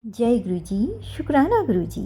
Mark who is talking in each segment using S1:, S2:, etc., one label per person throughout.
S1: जय गुरु जी। शुक्राना गुरु जी।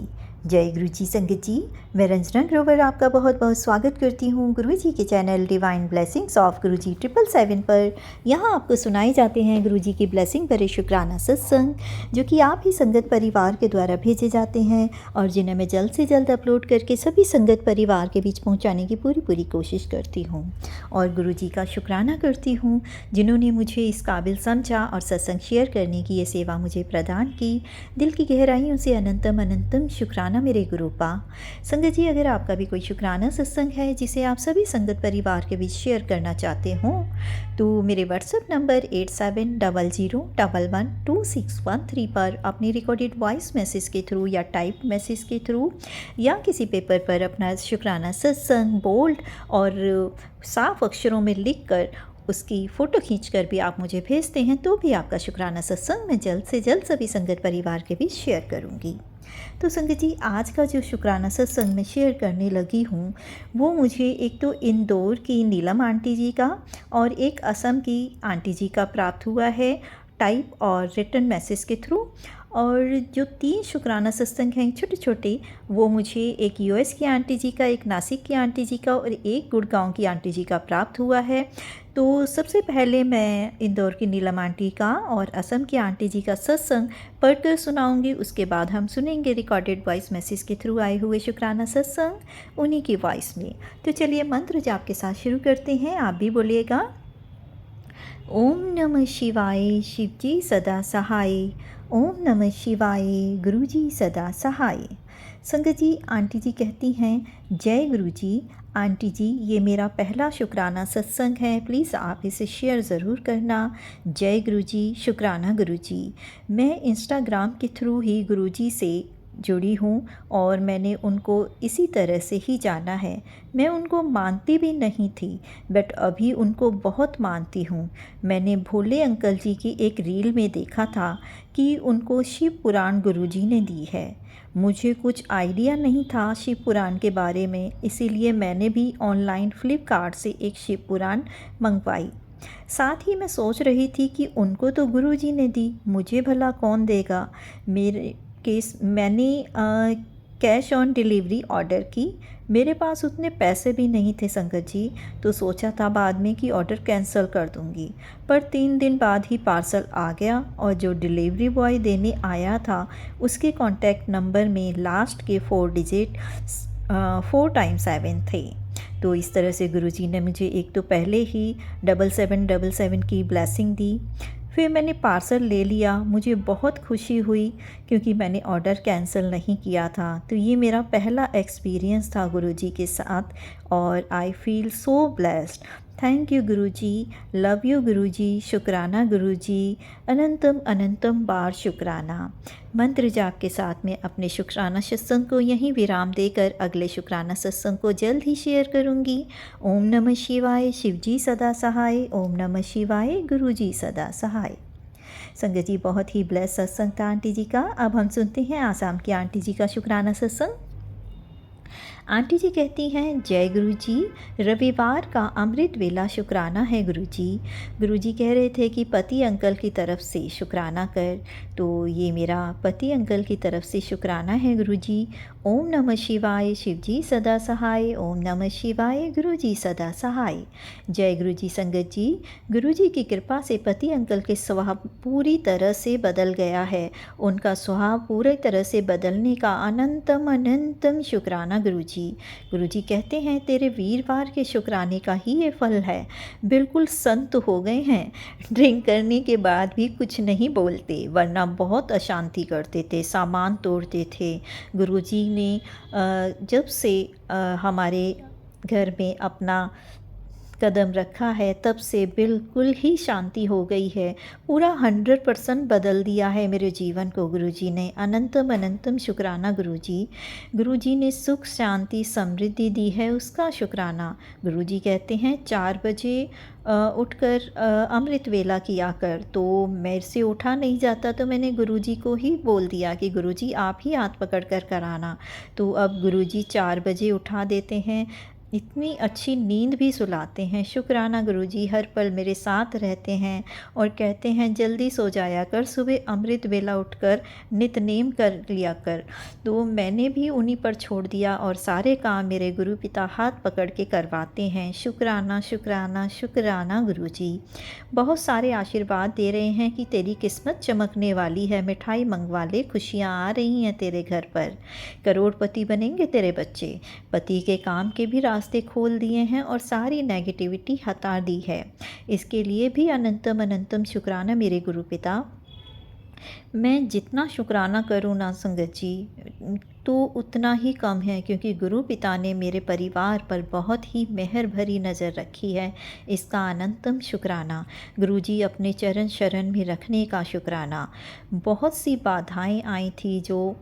S1: जय गुरु जी संगत जी। मैं रंजना ग्रोवर आपका बहुत बहुत स्वागत करती हूँ गुरु जी के चैनल डिवाइन ब्लेसिंग्स ऑफ गुरु जी 777 पर। यहाँ आपको सुनाए जाते हैं गुरु जी की ब्लेसिंग भरे शुक्राना सत्संग, जो कि आप ही संगत परिवार के द्वारा भेजे जाते हैं और जिन्हें मैं जल्द से जल्द अपलोड करके सभी संगत परिवार के बीच पहुँचाने की पूरी कोशिश करती हूँ। और गुरु जी का शुक्राना करती हूँ जिन्होंने मुझे इस काबिल समझा और सत्संग शेयर करने की ये सेवा मुझे प्रदान की। दिल की गहराइयों से अनंतम अनंतम शुक्राना मेरे गुरुपा। संगत जी, अगर आपका भी कोई शुक्राना सत्संग है जिसे आप सभी संगत परिवार के बीच शेयर करना चाहते हो तो मेरे व्हाट्सएप नंबर 8700112613 पर अपनी रिकॉर्डेड वॉइस मैसेज के थ्रू या टाइप मैसेज के थ्रू या किसी पेपर पर अपना शुक्राना सत्संग बोल्ड और साफ अक्षरों में लिख कर उसकी फ़ोटो खींचकर भी आप मुझे भेजते हैं तो भी आपका शुक्राना सत्संग मैं जल्द से जल्द सभी संगत परिवार के बीच शेयर करूंगी। तो संगत जी, आज का जो शुक्राना सत्संग मैं शेयर करने लगी हूँ वो मुझे एक तो इंदौर की नीलम आंटी जी का और एक असम की आंटी जी का प्राप्त हुआ है टाइप और रिटन मैसेज के थ्रू। और जो 3 शुक्राना सत्संग हैं छोटे छोटे वो मुझे एक यूएस की आंटी जी का, एक नासिक की आंटी जी का और एक गुड़गांव की आंटी जी का प्राप्त हुआ है। तो सबसे पहले मैं इंदौर की नीलम आंटी का और असम की आंटी जी का सत्संग पढ़कर सुनाऊंगी। उसके बाद हम सुनेंगे रिकॉर्डेड वॉइस मैसेज के थ्रू आए हुए शुक्राना सत्संग उन्हीं की वॉइस में। तो चलिए मंत्र जाप के साथ शुरू करते हैं। आप भी बोलिएगा। ओम नमः शिवाय, शिव जी सदा सहाय। ओम नमः शिवाय, गुरु जी सदा सहाय। संगत जी, आंटी जी कहती हैं जय गुरु जी। आंटी जी, ये मेरा पहला शुक्राना सत्संग है, प्लीज़ आप इसे शेयर ज़रूर करना। जय गुरु जी। शुक्राना गुरु जी। मैं इंस्टाग्राम के थ्रू ही गुरु जी से जुड़ी हूँ और मैंने उनको इसी तरह से ही जाना है। मैं उनको मानती भी नहीं थी बट अभी उनको बहुत मानती हूँ। मैंने भोले अंकल जी की एक रील में देखा था कि उनको शिव पुराण गुरुजी ने दी है। मुझे कुछ आइडिया नहीं था शिव पुराण के बारे में, इसीलिए मैंने भी ऑनलाइन फ्लिपकार्ट से एक शिव पुराण मंगवाई। साथ ही मैं सोच रही थी कि उनको तो गुरुजी ने दी, मुझे भला कौन देगा। मेरे केस मैंने कैश ऑन डिलीवरी ऑर्डर की। मेरे पास उतने पैसे भी नहीं थे संगत जी, तो सोचा था बाद में कि ऑर्डर कैंसिल कर दूंगी। पर 3 दिन बाद ही पार्सल आ गया और जो डिलीवरी बॉय देने आया था उसके कॉन्टैक्ट नंबर में लास्ट के 4 डिजिट 4 टाइम्स 7 थे। तो इस तरह से गुरुजी ने मुझे एक तो पहले ही 7777 की ब्लेसिंग दी। फिर मैंने पार्सल ले लिया। मुझे बहुत खुशी हुई क्योंकि मैंने ऑर्डर कैंसिल नहीं किया था। तो ये मेरा पहला एक्सपीरियंस था गुरुजी के साथ और I feel so blessed. Thank you Guruji. Love you Guruji. शुक्राना गुरुजी। अनंतम अनंतम बार शुक्राना। मंत्र जाप के साथ में अपने शुक्राना सत्संग को यहीं विराम देकर अगले शुक्राना सत्संग को जल्द ही शेयर करूंगी। ओम नमः शिवाय, शिव जी सदा सहाय। ओम नमः शिवाय, गुरु जी सदा सहाय। संगत जी, बहुत ही ब्लेस सत्संग था आंटी जी का। अब हम सुनते हैं आसाम की आंटी जी का शुक्राना सत्संग। आंटी जी कहती हैं जय गुरु जी। रविवार का अमृत वेला शुक्राना है गुरु जी। गुरु जी कह रहे थे कि पति अंकल की तरफ से शुक्राना कर, तो ये मेरा पति अंकल की तरफ से शुक्राना है गुरु जी। ओम नमः शिवाय, शिव जी सदा सहाय। ओम नमः शिवाय, गुरु जी सदा सहाय। जय गुरु जी संगत जी। गुरु जी की कृपा से पति अंकल के स्वभाव पूरी तरह से बदल गया है। उनका स्वभाव पूरी तरह से बदलने का अनंतम अनंतम शुक्राना गुरु जी। गुरु जी कहते हैं तेरे वीरवार के शुक्राने का ही ये फल है। बिल्कुल संत हो गए हैं। ड्रिंक करने के बाद भी कुछ नहीं बोलते, वरना बहुत अशांति करते थे, सामान तोड़ते थे। गुरु जी ने जब से हमारे घर में अपना कदम रखा है तब से बिल्कुल ही शांति हो गई है। पूरा 100% बदल दिया है मेरे जीवन को गुरुजी ने। अनंतम अनंतम शुक्राना गुरुजी। गुरुजी ने सुख शांति समृद्धि दी है, उसका शुक्राना। गुरुजी कहते हैं 4 बजे उठकर अमृत वेला किया कर। तो मेरे से उठा नहीं जाता तो मैंने गुरुजी को ही बोल दिया कि गुरुजी आप ही हाथ पकड़ कर कराना। तो अब गुरुजी 4 बजे उठा देते हैं। इतनी अच्छी नींद भी सुलाते हैं। शुक्राना गुरुजी, हर पल मेरे साथ रहते हैं और कहते हैं जल्दी सो जाया कर, सुबह अमृत वेला उठकर नितनेम कर लिया कर। तो मैंने भी उन्हीं पर छोड़ दिया और सारे काम मेरे गुरु पिता हाथ पकड़ के करवाते हैं। शुक्राना शुक्राना शुक्राना गुरुजी। बहुत सारे आशीर्वाद दे रहे हैं कि तेरी किस्मत चमकने वाली है, मिठाई मंगवा ले, खुशियाँ आ रही हैं तेरे घर पर, करोड़पति बनेंगे तेरे बच्चे, पति के काम के भी रास्ते खोल दिए हैं और सारी नेगेटिविटी हटा दी है। इसके लिए भी अनंतम अनंतम शुक्राना मेरे गुरु पिता। मैं जितना शुक्राना करूँ ना संगत जी, तो उतना ही कम है, क्योंकि गुरु पिता ने मेरे परिवार पर बहुत ही मेहर भरी नज़र रखी है। इसका अनंतम शुक्राना। गुरुजी अपने चरण शरण में रखने का शुक्राना। बहुत सी बाधाएं आई थी जो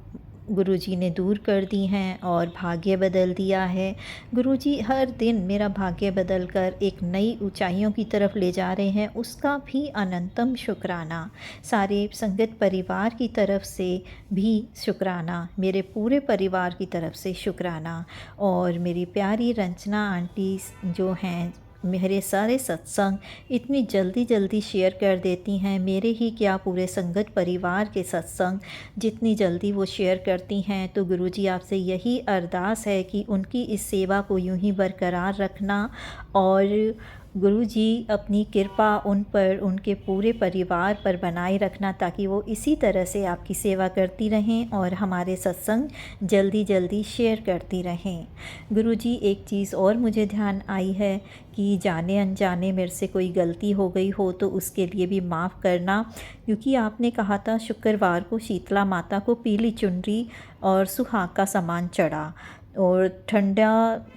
S1: गुरुजी ने दूर कर दी हैं और भाग्य बदल दिया है। गुरुजी हर दिन मेरा भाग्य बदल कर एक नई ऊंचाइयों की तरफ ले जा रहे हैं, उसका भी अनंतम शुक्राना। सारे संगत परिवार की तरफ से भी शुक्राना, मेरे पूरे परिवार की तरफ से शुक्राना। और मेरी प्यारी रंजना आंटी जो हैं, मेरे सारे सत्संग इतनी जल्दी जल्दी शेयर कर देती हैं, मेरे ही क्या पूरे संगत परिवार के सत्संग जितनी जल्दी वो शेयर करती हैं। तो गुरुजी आपसे यही अरदास है कि उनकी इस सेवा को यूं ही बरकरार रखना और गुरुजी अपनी कृपा उन पर, उनके पूरे परिवार पर बनाए रखना, ताकि वो इसी तरह से आपकी सेवा करती रहें और हमारे सत्संग जल्दी जल्दी शेयर करती रहें। गुरुजी एक चीज़ और मुझे ध्यान आई है कि जाने अनजाने मेरे से कोई गलती हो गई हो तो उसके लिए भी माफ़ करना, क्योंकि आपने कहा था शुक्रवार को शीतला माता को पीली चुनरी और सुहाग का सामान चढ़ा और ठंडा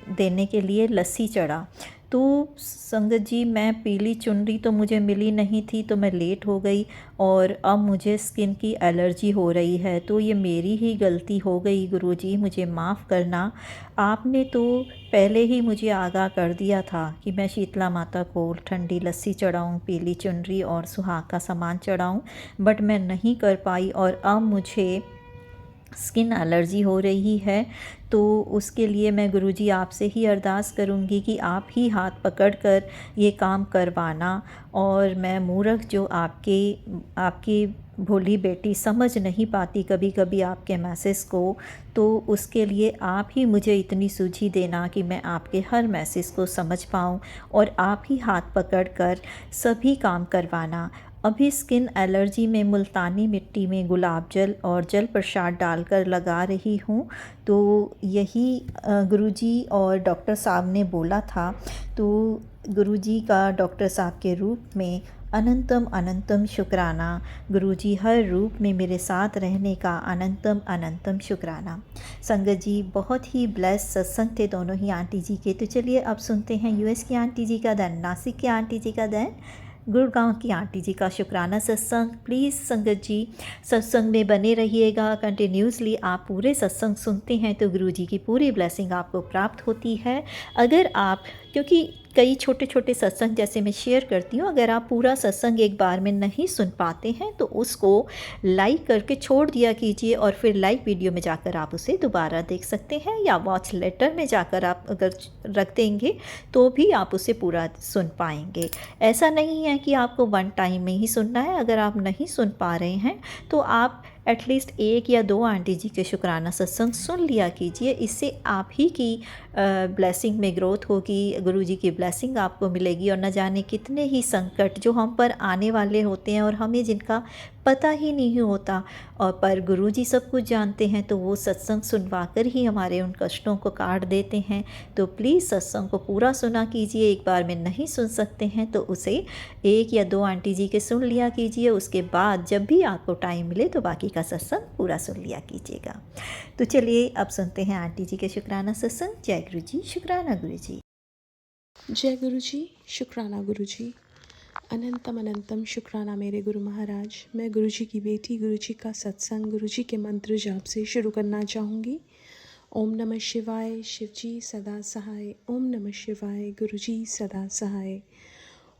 S1: देने के लिए लस्सी चढ़ा। तो संगत जी, मैं पीली चुनरी तो मुझे मिली नहीं थी, तो मैं लेट हो गई और अब मुझे स्किन की एलर्जी हो रही है। तो ये मेरी ही गलती हो गई गुरुजी, मुझे माफ़ करना। आपने तो पहले ही मुझे आगाह कर दिया था कि मैं शीतला माता को ठंडी लस्सी चढ़ाऊँ, पीली चुनरी और सुहाग का सामान चढ़ाऊँ, बट मैं नहीं कर पाई और अब मुझे स्किन एलर्जी हो रही है। तो उसके लिए मैं गुरुजी आपसे ही अरदास करूंगी कि आप ही हाथ पकड़कर ये काम करवाना। और मैं मूर्ख जो आपकी भोली बेटी समझ नहीं पाती कभी कभी आपके मैसेज को, तो उसके लिए आप ही मुझे इतनी सूझी देना कि मैं आपके हर मैसेज को समझ पाऊँ और आप ही हाथ पकड़कर सभी काम करवाना। अभी स्किन एलर्जी में मुल्तानी मिट्टी में गुलाब जल और जल प्रसाद डालकर लगा रही हूँ। तो यही गुरुजी और डॉक्टर साहब ने बोला था। तो गुरुजी का डॉक्टर साहब के रूप में अनंतम अनंतम शुक्राना। गुरुजी हर रूप में मेरे साथ रहने का अनंतम अनंतम शुक्राना। संगत जी, बहुत ही ब्लेस सत्संग थे दोनों ही आंटी जी के। तो चलिए अब सुनते हैं यूएस की आंटी जी का देन, नासिक की आंटी जी का देन, गुड़गांव की आंटी जी का शुक्राना सत्संग। प्लीज़ संगत जी सत्संग में बने रहिएगा कंटिन्यूसली। आप पूरे सत्संग सुनते हैं तो गुरु जी की पूरी ब्लेसिंग आपको प्राप्त होती है। अगर आप, क्योंकि कई छोटे छोटे सत्संग जैसे मैं शेयर करती हूँ, अगर आप पूरा सत्संग एक बार में नहीं सुन पाते हैं तो उसको लाइक करके छोड़ दिया कीजिए और फिर लाइव वीडियो में जाकर आप उसे दोबारा देख सकते हैं, या वॉच लेटर में जाकर आप अगर रख देंगे तो भी आप उसे पूरा सुन पाएंगे। ऐसा नहीं है कि आपको वन टाइम में ही सुनना है। अगर आप नहीं सुन पा रहे हैं तो आप एटलीस्ट एक या दो आंटी जी के शुक्राना सत्संग सुन लिया कीजिए। इससे आप ही की ब्लेसिंग में ग्रोथ होगी, गुरु जी की ब्लेसिंग आपको मिलेगी। और न जाने कितने ही संकट जो हम पर आने वाले होते हैं और हमें जिनका पता ही नहीं होता, और पर गुरु जी सब कुछ जानते हैं, तो वो सत्संग सुनवा कर ही हमारे उन कष्टों को काट देते हैं। तो प्लीज़ सत्संग को पूरा सुना कीजिए। एक बार में नहीं सुन सकते हैं तो उसे एक या दो आंटी जी के सुन लिया कीजिए। उसके बाद जब भी आपको टाइम मिले तो बाकी का सत्संग पूरा सुन लिया कीजिएगा। तो चलिए अब सुनते हैं आंटी जी के शुक्राना सत्संग। जय गुरु जी, शुक्राना गुरु जी।
S2: जय गुरु जी, शुक्राना गुरु जी। अनंतम अनंतम शुक्राना मेरे गुरु महाराज। मैं गुरु जी की बेटी, गुरु जी का सत्संग, गुरु जी के मंत्र जाप से शुरू करना चाहूँगी। ओम नमः शिवाय, शिव जी सदा सहाय। ओम नमः शिवाय, गुरु जी सदा सहाय।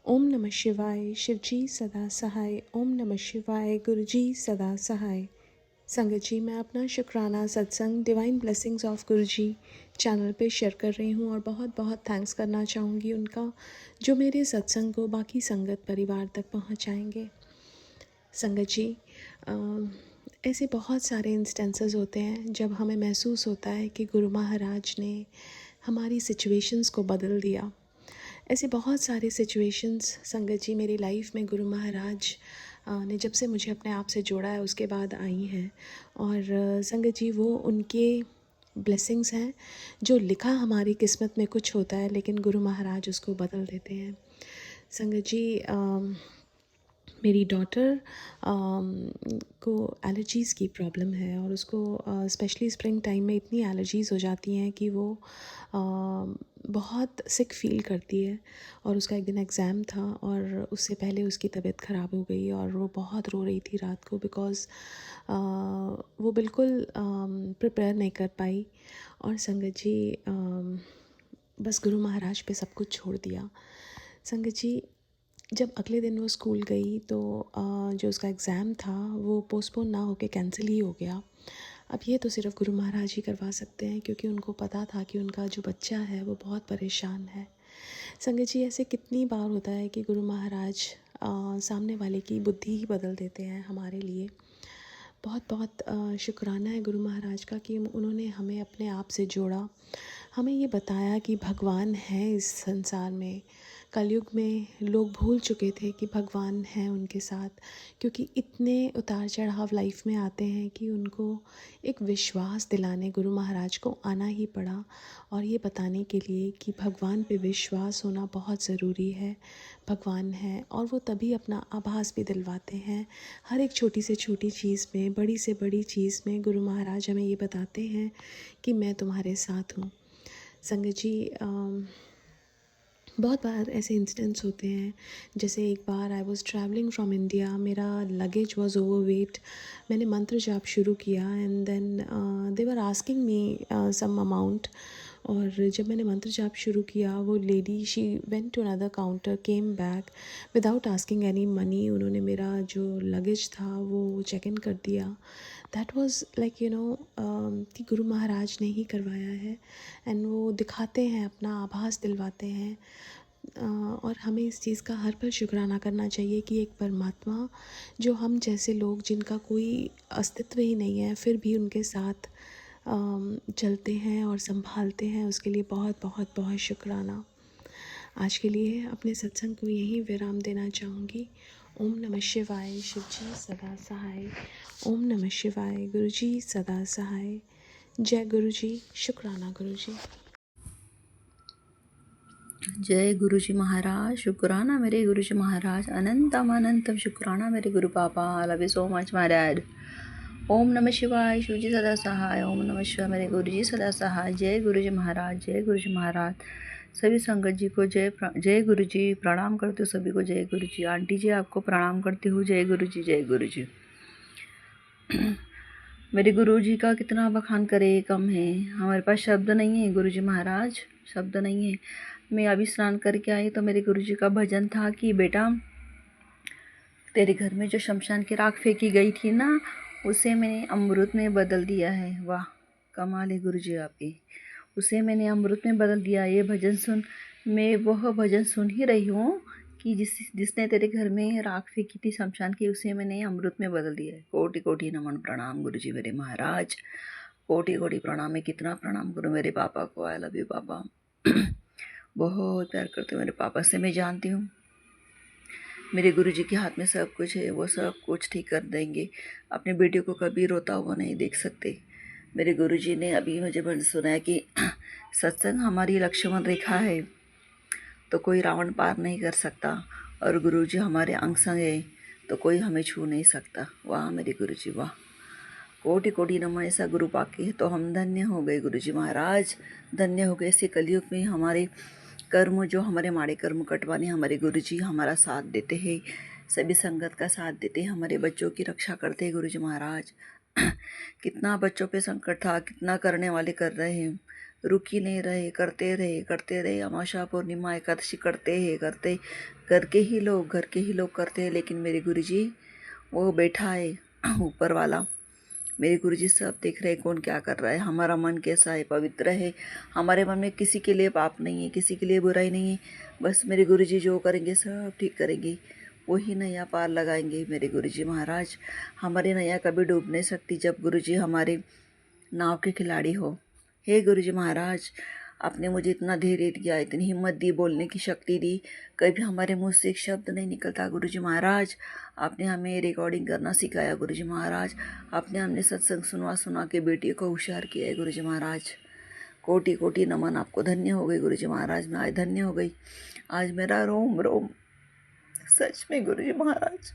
S2: ओम नमः शिवाय, शिव जी सदा सहाय। ओम नमः शिवाय, गुरु जी सदा सहाय। संगत जी, मैं अपना शुक्राना सत्संग divine blessings of Guruji channel पे शेयर कर रही हूँ और बहुत बहुत थैंक्स करना चाहूँगी उनका, जो मेरे सत्संग को बाकी संगत परिवार तक पहुँचाएंगे। संगत जी, ऐसे बहुत सारे इंस्टेंसेस होते हैं जब हमें महसूस होता है कि गुरु महाराज ने हमारी सिचुएशंस को बदल दिया। ऐसे बहुत सारे सिचुएशंस संगत जी मेरी लाइफ में गुरु महाराज ने जब से मुझे अपने आप से जोड़ा है उसके बाद आई हैं। और संगत जी, वो उनके ब्लेसिंग्स हैं। जो लिखा हमारी किस्मत में कुछ होता है, लेकिन गुरु महाराज उसको बदल देते हैं। संगत जी, मेरी डॉटर को एलर्जीज़ की प्रॉब्लम है और उसको स्पेशली स्प्रिंग टाइम में इतनी एलर्जीज़ हो जाती हैं कि वो बहुत सिक फील करती है। और उसका एक दिन एग्ज़ाम था और उससे पहले उसकी तबीयत ख़राब हो गई और वो बहुत रो रही थी रात को, बिकॉज़ वो बिल्कुल प्रिपेयर नहीं कर पाई। और संगत जी, बस गुरु महाराज पे सब कुछ छोड़ दिया। संगत जी, जब अगले दिन वो स्कूल गई तो जो उसका एग्ज़ाम था वो पोस्टपोन ना होके कैंसिल ही हो गया। अब ये तो सिर्फ गुरु महाराज ही करवा सकते हैं, क्योंकि उनको पता था कि उनका जो बच्चा है वो बहुत परेशान है। संगत जी, ऐसे कितनी बार होता है कि गुरु महाराज सामने वाले की बुद्धि ही बदल देते हैं हमारे लिए। बहुत बहुत शुक्राना है गुरु महाराज का कि उन्होंने हमें अपने आप से जोड़ा, हमें ये बताया कि भगवान है इस संसार में। कलयुग में लोग भूल चुके थे कि भगवान हैं उनके साथ, क्योंकि इतने उतार चढ़ाव लाइफ में आते हैं कि उनको एक विश्वास दिलाने गुरु महाराज को आना ही पड़ा, और ये बताने के लिए कि भगवान पे विश्वास होना बहुत ज़रूरी है। भगवान है और वो तभी अपना आभास भी दिलवाते हैं। हर एक छोटी से छोटी चीज़ में, बड़ी से बड़ी चीज़ में गुरु महाराज हमें ये बताते हैं कि मैं तुम्हारे साथ हूँ। संगत जी, बहुत बार ऐसे इंसिडेंट्स होते हैं। जैसे एक बार I was travelling from India, मेरा लगेज वॉज़ ओवर वेट। मैंने मंत्र जाप शुरू किया and then they were asking me some amount. और जब मैंने मंत्र जाप शुरू किया, वो lady she went to another counter, came back without asking any money. उन्होंने मेरा जो लगेज था वो चेक इन कर दिया। दैट वॉज़ लाइक कि गुरु महाराज ने ही करवाया है। एंड वो दिखाते हैं, अपना आभास दिलवाते हैं। और हमें इस चीज़ का हर पल शुक्राना करना चाहिए कि एक परमात्मा, जो हम जैसे लोग जिनका कोई अस्तित्व ही नहीं है, फिर भी उनके साथ चलते हैं और संभालते हैं, उसके लिए बहुत बहुत बहुत शुक्राना। आज के लिए अपने सत्संग को यहीं विराम देना चाहूँगी। ओम नमः शिवाय। शिव जी सदा सहाय। ओम नमः शिवाय। गुरु जी सदा सहाय। जय गुरु जी। शुक्राना गुरु जी।
S1: जय गुरु जी महाराज। शुक्राना मेरे गुरु जी महाराज। अनंतम अनंतम शुक्राना मेरे गुरु पापा। Love you so much my dad. ओम नमः शिवाय। शिव जी सदा सहाय। ओम नमः शिवाय मेरे गुरु जी सदा सहाय। जय गुरु जी महाराज। जय गुरु जी महाराज। सभी संगत जी को जय गुरु जी। प्रणाम करती हूँ सभी को। जय गुरु जी। आंटी जी आपको प्रणाम करती हूँ। जय गुरु जी। जय गुरु जी। मेरे गुरु जी का कितना बखान करे कम है, हमारे पास शब्द नहीं है। गुरु जी महाराज, शब्द नहीं है। मैं अभी स्नान करके आई तो मेरे गुरु जी का भजन था कि बेटा, तेरे घर में जो शमशान की राख फेंकी गई थी ना, उसे मैंने अमृत में बदल दिया है। वाह, कमाल है गुरु जी आपकी। उसे मैंने अमृत में बदल दिया। ये भजन सुन, मैं वह भजन सुन ही रही हूँ कि जिसने तेरे घर में राख फेंकी थी शमशान की, उसे मैंने अमृत में बदल दिया है। कोटि कोटि नमन प्रणाम गुरु जी मेरे महाराज। कोटि कोटि प्रणाम। मैं कितना प्रणाम करूँ मेरे पापा को। आई लव यू पापा। बहुत प्यार करते हो मेरे पापा से, मैं जानती हूँ। मेरे गुरु जी के हाथ में सब कुछ है, वो सब कुछ ठीक कर देंगे। अपने बेटे को कभी रोता हुआ नहीं देख सकते। मेरे गुरु जी ने अभी मुझे भजन सुनाया कि सत्संग हमारी लक्ष्मण रेखा है, तो कोई रावण पार नहीं कर सकता, और गुरु जी हमारे अंग संग है, तो कोई हमें छू नहीं सकता। वाह मेरे गुरु जी वाह। कोटि कोटि नमन। ऐसा गुरु पाके तो हम धन्य हो गए गुरु जी महाराज, धन्य हो गए। ऐसे कलयुग में हमारे कर्म, जो हमारे माड़े कर्म कटवाने हमारे गुरु जी हमारा साथ देते हैं, सभी संगत का साथ देते हैं, हमारे बच्चों की रक्षा करते हैं गुरु जी महाराज। कितना बच्चों पे संकट था, कितना करने वाले कर रहे हैं, रुक ही नहीं रहे, करते रहे। अमावस्या पूर्णिमा एकादशी करते हैं, घर के ही लोग करते हैं। लेकिन मेरे गुरु जी, वो बैठा है ऊपर वाला,
S3: मेरे गुरुजी सब देख रहे हैं कौन क्या कर रहा है, हमारा मन कैसा है, पवित्र है, हमारे मन में किसी के लिए पाप नहीं है, किसी के लिए बुराई नहीं है। बस मेरे गुरुजी जो करेंगे सब ठीक करेंगे, वही नैया पार लगाएंगे मेरे गुरुजी महाराज। हमारी नैया कभी डूब नहीं सकती जब गुरुजी हमारे नाव के खिलाड़ी हो। हे गुरुजी महाराज, आपने मुझे इतना धैर्य दिया, इतनी हिम्मत दी, बोलने की शक्ति दी, कभी हमारे मुंह से एक शब्द नहीं निकलता गुरुजी महाराज। आपने हमें रिकॉर्डिंग करना सिखाया गुरुजी महाराज। आपने हमने सत्संग सुनवा सुना के बेटी को होशियार किया है गुरुजी महाराज। कोटि कोटि नमन, आपको धन्य हो गई गुरुजी महाराज। मैं आज धन्य हो गई। आज मेरा रोम रोम, सच में गुरुजी महाराज,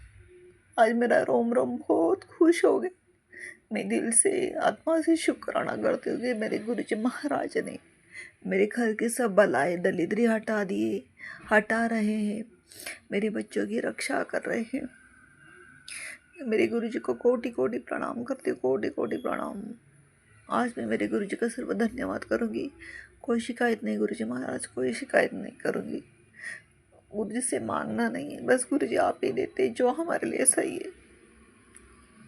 S3: आज मेरा रोम रोम बहुत खुश हो गए। मैं दिल से आत्मा से शुक्राना करते हुए मेरे गुरुजी महाराज ने मेरे घर के सब बलाए दलिद्री हटा दिए, हटा रहे हैं, मेरे बच्चों की रक्षा कर रहे हैं। मेरे गुरुजी को कोटि कोटि प्रणाम करती हूँ, कोटि कोटि प्रणाम। आज मैं मेरे गुरुजी का सर्व धन्यवाद करूँगी। कोई शिकायत नहीं गुरुजी महाराज, कोई शिकायत नहीं करूँगी। गुरुजी से मांगना नहीं है, बस गुरुजी आप ही देते जो हमारे लिए सही है।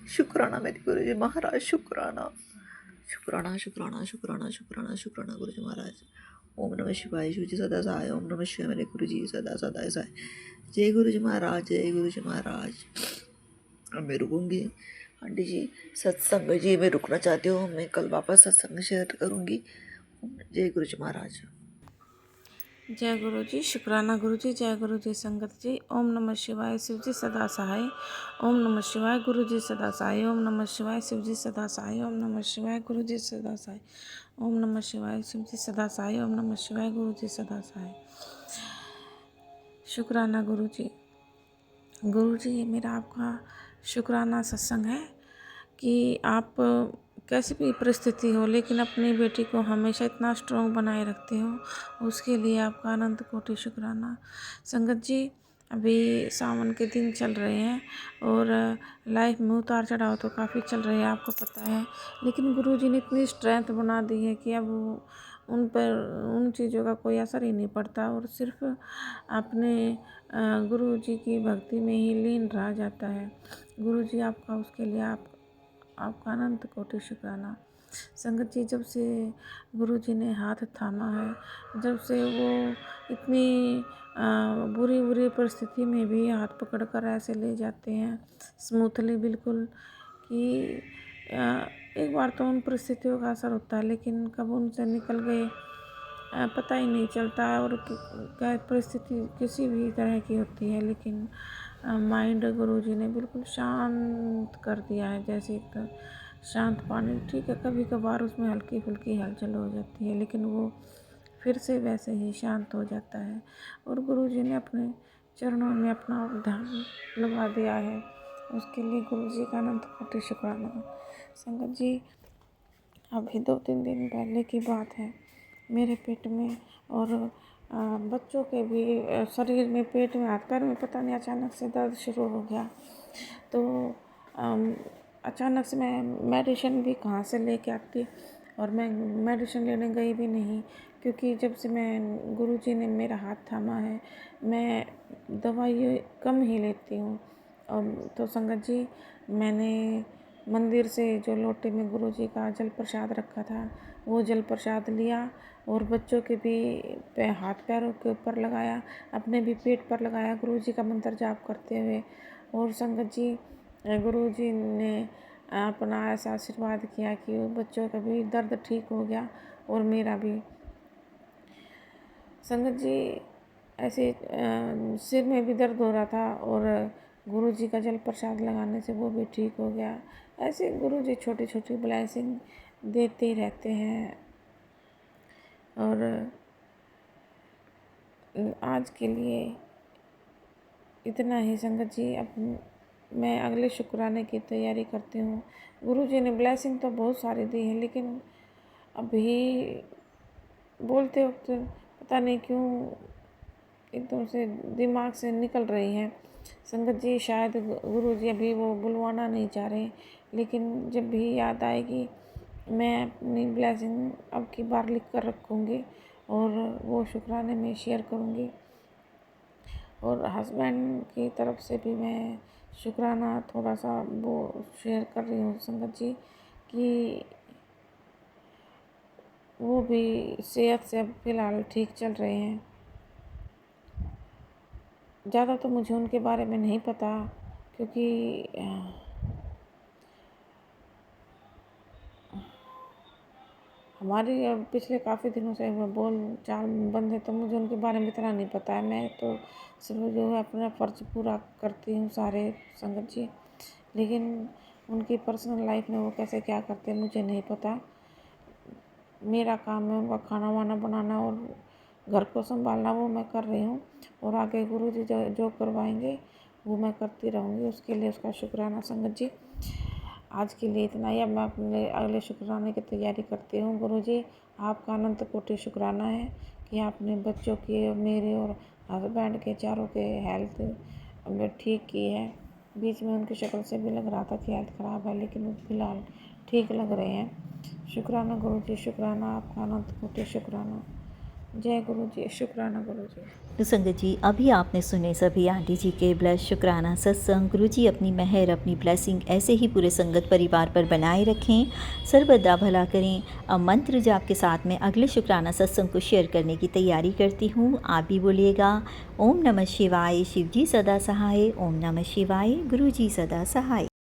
S3: शुक्राना मेरे गुरुजी महाराज, शुक्राना शुक्राना शुक्राना शुक्राना शुक्राना शुक्राना गुरुजी महाराज। ओम नमः शिवाय, शिव जी सदा सहाय। ओम नमः शिवाय मेरे गुरुजी सदा सदा सहाय। जय गुरुजी महाराज, जय गुरुजी महाराज। अब मैं रुकूंगी आंटी जी, सत्संग जी मैं रुकना चाहती हूँ, मैं कल वापस सत्संग शेयर करूँगी। जय गुरुजी महाराज।
S4: जय गुरु जी, शुक्राना गुरु जी, जय गुरु जी संगत जी। ओम नमः शिवाय, शिव जी सदा सहाय। ओम नमः शिवाय, गुरु जी सदा सहाय। ओम नमः शिवाय, शिव जी सदा सहाय। ओम नमः शिवाय, गुरु जी सदा सहाय। ओम नमः शिवाय, शिव जी सदा सहाय। ओम नमः शिवाय, गुरु जी सदा सहाय। शुक्राना गुरु जी। गुरु जी, ये मेरा आपका शुक्राना सत्संग है कि आप कैसी भी परिस्थिति हो लेकिन अपनी बेटी को हमेशा इतना स्ट्रॉन्ग बनाए रखते हो, उसके लिए आपका अनंत कोटि शुक्राना। संगत जी, अभी सावन के दिन चल रहे हैं और लाइफ में उतार चढ़ाव तो काफ़ी चल रहे हैं, आपको पता है, लेकिन गुरुजी ने इतनी स्ट्रेंथ बना दी है कि अब उन पर उन चीज़ों का कोई असर ही नहीं पड़ता और सिर्फ अपने गुरु जी की भक्ति में ही लीन रहा जाता है। गुरु जी आपका, उसके लिए आपका अनंत कोटि शुक्राना। संगत जी, जब से गुरु जी ने हाथ थामा है, जब से वो इतनी बुरी बुरी परिस्थिति में भी हाथ पकड़ कर ऐसे ले जाते हैं स्मूथली बिल्कुल कि एक बार तो उन परिस्थितियों का असर होता है लेकिन कब उनसे निकल गए पता ही नहीं चलता है। और क्या परिस्थिति किसी भी तरह की होती है लेकिन माइंड गुरुजी ने बिल्कुल शांत कर दिया है, जैसे एक शांत पानी। ठीक है, कभी कभार उसमें हल्की फुल्की हलचल हो जाती है लेकिन वो फिर से वैसे ही शांत हो जाता है और गुरुजी ने अपने चरणों में अपना ध्यान लगा दिया है। उसके लिए गुरुजी का अनंत कोटि शुक्राना। संगत जी, अभी 2-3 दिन पहले की बात है, मेरे पेट में और बच्चों के भी शरीर में, पेट में, हाथ पैर में पता नहीं अचानक से दर्द शुरू हो गया। तो अचानक से मैं मेडिसिन भी कहाँ से लेके आती और मैं मेडिसिन लेने गई भी नहीं, क्योंकि जब से मैं गुरुजी ने मेरा हाथ थामा है मैं दवाई कम ही लेती हूँ। तो संगत जी, मैंने मंदिर से जो लोटे में गुरुजी का जल प्रसाद रखा था वो जल प्रसाद लिया और बच्चों के भी हाथ पैरों के ऊपर लगाया, अपने भी पेट पर लगाया गुरुजी का मंत्र जाप करते हुए। और संगत जी, गुरुजी ने अपना ऐसा आशीर्वाद किया कि बच्चों का भी दर्द ठीक हो गया और मेरा भी। संगत जी, ऐसे सिर में भी दर्द हो रहा था और गुरुजी का जल प्रसाद लगाने से वो भी ठीक हो गया। ऐसे गुरुजी छोटी छोटी ब्लेसिंग देते ही रहते हैं। और आज के लिए इतना ही संगत जी। अब मैं अगले शुक्राने की तैयारी करती हूँ। गुरुजी ने ब्लेसिंग तो बहुत सारी दी है लेकिन अभी बोलते वक्त पता नहीं क्यों एकदम से दिमाग से निकल रही हैं। संगत जी, शायद गुरुजी अभी वो बुलवाना नहीं चाह रहे, लेकिन जब भी याद आएगी मैं अपनी ब्लेसिंग अब की बार लिख कर रखूँगी और वो शुक्राने में शेयर करूँगी। और हस्बैंड की तरफ से भी मैं शुक्राना थोड़ा सा वो शेयर कर रही हूँ संगत जी, कि वो भी सेहत से अब फ़िलहाल ठीक चल रहे हैं। ज़्यादा तो मुझे उनके बारे में नहीं पता, क्योंकि हमारी अब पिछले काफ़ी दिनों से बोल चाल बंद है, तो मुझे उनके बारे में इतना नहीं पता है। मैं तो सिर्फ जो है अपना फ़र्ज़ पूरा करती हूँ सारे संगत जी, लेकिन उनकी पर्सनल लाइफ में वो कैसे क्या करते हैं मुझे नहीं पता। मेरा काम है उनका खाना वाना बनाना और घर को संभालना, वो मैं कर रही हूँ, और आगे गुरुजी जो करवाएंगे वो मैं करती रहूँगी। उसके लिए उसका शुक्राना संगत जी। आज के लिए इतना ही। अब मैं अपने अगले शुक्राने की तैयारी करती हूँ। गुरुजी, आपका अनंत कोटि शुक्राना है कि आपने बच्चों की, मेरे और हस्बैंड के, चारों के हेल्थ में ठीक की है। बीच में उनकी शक्ल से भी लग रहा था कि हेल्थ ख़राब है, लेकिन वो फिलहाल ठीक लग रहे हैं। शुक्राना गुरुजी, शुक्राना, आपका अनंत कोटि शुक्राना। जय गुरुजी, शुक्राना गुरुजी।
S1: तो संगत जी, अभी आपने सुने सभी आंटी जी के ब्लेस शुक्राना सत्संग। गुरु जी अपनी मेहर, अपनी ब्लेसिंग ऐसे ही पूरे संगत परिवार पर बनाए रखें, सर्वदा भला करें। अब मंत्र जाप के साथ में अगले शुक्राना सत्संग को शेयर करने की तैयारी करती हूँ। आप भी बोलिएगा, ओम नमः शिवाय, शिव जी सदा सहाय। ओम नमः शिवाय, गुरु जी सदा सहाय।